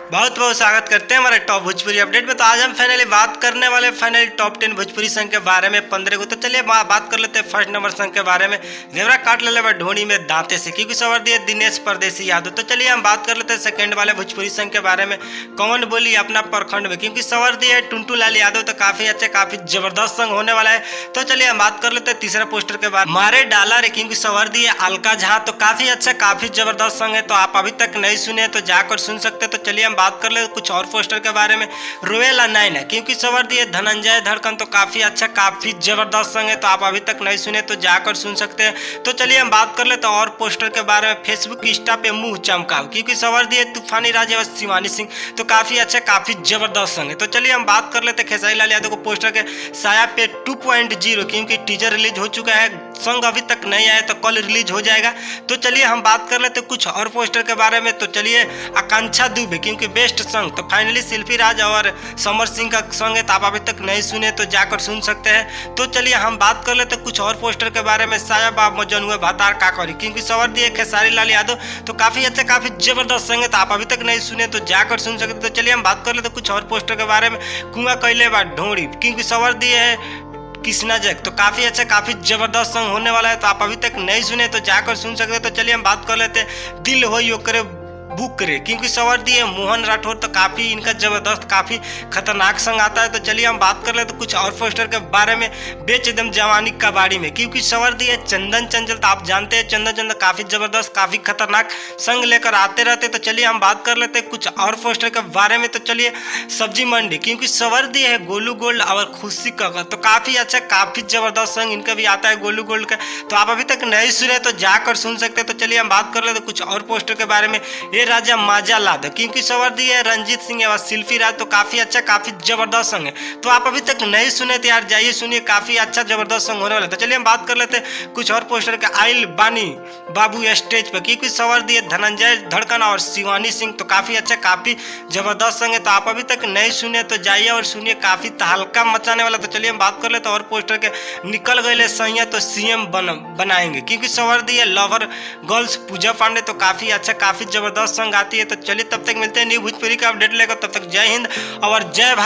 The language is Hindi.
बहुत बहुत स्वागत करते हैं हमारे टॉप भोजपुरी अपडेट में। तो आज हम फाइनली बात करने वाले फाइनली टॉप 10 भोजपुरी संघ के बारे में 15 को। तो चलिए बात कर लेते हैं फर्स्ट नंबर संघ के बारे में। घेवरा काट ले मैं ढोनी में दांते से, क्योंकि सवर दिए दिनेश परदेसी यादव। तो चलिए हम बात कर लेते हैं सेकंड वाले भोजपुरी संघ के बारे में। कौन बोली अपना प्रखंड में, क्योंकि सवर दिए टुनटू लाल यादव। तो काफी अच्छे काफी जबरदस्त संघ होने वाला है। तो चलिए हम बात कर लेते हैं तीसरा पोस्टर के बाद मारे डाला रे, क्योंकि सवर दिए अलका झा। तो काफी अच्छा काफी जबरदस्त संघ है। तो आप अभी तक नहीं सुने तो जाकर सुन सकते। तो चलिए हम बात कर ले कुछ और पोस्टर के बारे में। रोएला नाइन है, क्योंकि सवर दिए धनंजय धड़कन। तो काफी अच्छा काफी जबरदस्त संग है। तो आप अभी तक नहीं सुने तो जाकर सुन सकते हैं। तो चलिए हम बात कर ले तो और पोस्टर के बारे में। फेसबुक इंस्टा पे मुंह चमकाओ, क्योंकि सवर दिए तूफानी राज व शिवानी सिंह। तो काफी अच्छा काफी जबरदस्त संग है। तो चलिए हम बात कर लेते खेसारी लाल यादव को पोस्टर के साया पे 2.0, क्योंकि टीजर रिलीज हो चुका है। संग अभी तक नहीं आया तो कल रिलीज हो जाएगा। तो चलिए हम बात कर लेते कुछ और पोस्टर के बारे में। तो चलिए आकांक्षा दुबे, क्योंकि बेस्ट संग। तो फाइनली शिल्पी राज और समर सिंह का संग है। तो आप अभी तक नहीं सुने तो जाकर सुन सकते हैं। तो चलिए हम बात कर लेते कुछ और पोस्टर के बारे में। साया बाब मजन हुए भातार काकरी, क्योंकि सवर दिए खेसारी लाल यादव। तो काफी अच्छा काफी जबरदस्त संग है। तो आप अभी तक नहीं सुने तो जाकर सुन सकते। तो चलिए हम बात कर लेते कुछ और पोस्टर के बारे में। कुआं कैले बा ढोड़ी, क्योंकि सवर दिए है कृष्णा जग। तो काफी अच्छा काफी जबरदस्त संग होने वाला है। तो आप अभी तक नहीं सुने तो जाकर सुन सकते। तो चलिए हम बात कर लेते हैं दिल हो ओकरे बुक करे, क्योंकि सवर दिए मोहन राठौर। तो काफी इनका जबरदस्त काफी खतरनाक संग आता है। तो चलिए हम बात कर ले तो कुछ और पोस्टर के बारे में। बेच एकदम जवानी कबाड़ी में, क्योंकि सवर दिए चंदन चंचल। तो आप जानते हैं चंदन चंचल काफी जबरदस्त काफी खतरनाक संग लेकर आते रहते। तो चलिए हम बात कर लेते हैं कुछ और पोस्टर के बारे में। तो चलिए सब्जी मंडी, क्योंकि सवर दिए है गोलू गोल्ड और खुशी का। तो काफी अच्छा काफी जबरदस्त संग इनका भी आता है गोलू गोल्ड का। तो आप अभी तक नहीं सुने तो जाकर सुन सकते हैं। तो चलिए हम बात कर लेते कुछ और पोस्टर के बारे में। राजा माजा लाद, क्योंकि सवर दिए रंजीत सिंह और शिल्पी राज। तो काफी अच्छा काफी जबरदस्त संग है। तो आप अभी तक नहीं सुने तो यार जाइए सुनिए, काफी अच्छा जबरदस्त संग होने वाला है। तो चलिए हम बात कर लेते हैं कुछ और पोस्टर के। आइल बानी बाबू स्टेज पर, क्योंकि सवर दिए धनंजय धड़कन और शिवानी सिंह। तो काफी अच्छा काफी जबरदस्त संग है। तो आप अभी तक नहीं सुने तो जाइए और सुनिए, काफी तहलका मचाने वाला। तो चलिए हम बात कर लेते और पोस्टर के। निकल गए सैया तो सीएम बनाएंगे, क्योंकि सवर दिए लवर गर्ल्स पूजा पांडे। तो काफी अच्छा काफी जबरदस्त संग आती है। तो चलिए तब तक मिलते हैं न्यू भोजपुरी का अपडेट लेकर। तब तक जय हिंद और जय भारत।